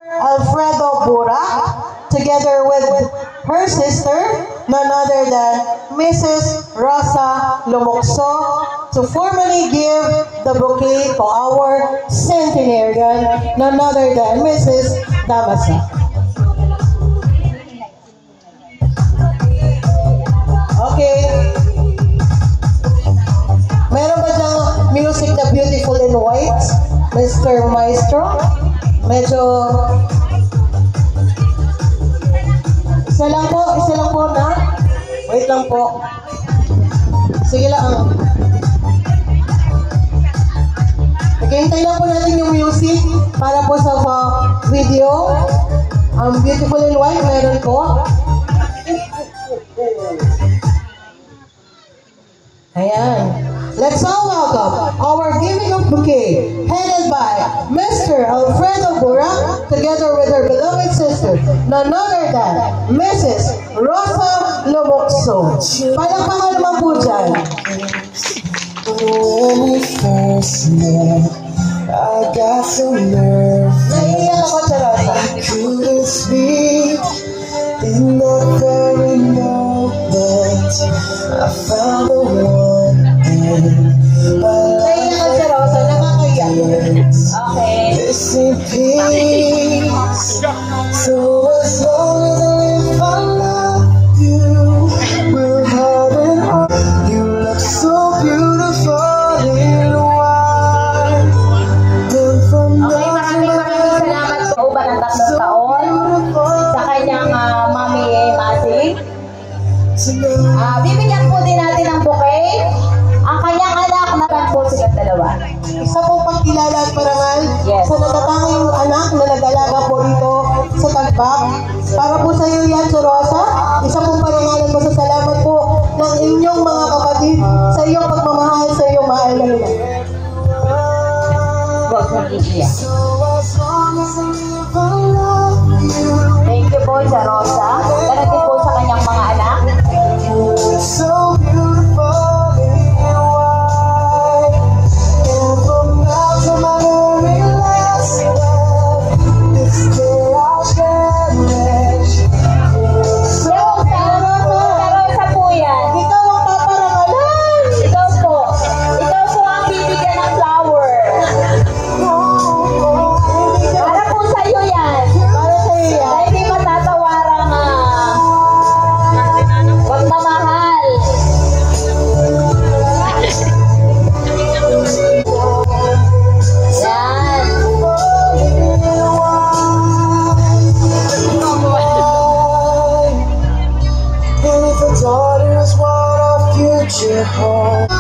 Alfredo Burak, together with her sister, none other than Mrs. Rosa Lumokso, to formally give the bouquet to our centenarian, none other than Mrs. Damasa. Okay. Meron ba dyang music na Beautiful in White, Mr. Maestro? Medyo isa lang po na. Wait lang po. Sige lang. Hintay lang po natin yung music para po sa video. Beautiful in White, meron po. Ayan. Let's all welcome our giving of bouquet, headed by Mr. Alfredo Burak, together with her beloved sister, none other than Mrs. Rosa Lumokso. Palakpakan naman po dyan. When we first met, I got so nervous. Naiiyak ako sa Rosa. I couldn't speak. In that very moment, I found the one thing. Naiiyak ako sa Rosa. Nakakaiyak. Okay. This in peace. So as long as I live, I love you. We'll have it all. You look so beautiful in white. And from Okay, maraming salamat po ba ng 3 taon sa kanyang mami Masi. Bibigyan po din natin ng bouquet ang kanyang anak na po silang dalawa. Isa pong pagkilala at parangal Yes. sa natatanging anak na nag-alaga po dito sa Tagbak. Para po sa iyo yan, Sir Rosa. Isa pong parangalan po sa salamat po ng inyong mga kapatid sa iyong pagmamahal sa iyong mahal na ina. Huwag mong iiyak. so as long as I live, I love you. Thank you po sa Rosa. Ganun din po sa kanyang mga anak. So beautiful in white. And from now to my very last breath, this day I'll cherish. Yung sa Rosa po yan. Ikaw ang paparangalan! Ikaw po. Ikaw po ang bibigyan ng flower. Para po sa iyo yan. Para sa iyo yan. Na hindi matatawarang pagmamahal. Yan. And if a daughter is what our future holds,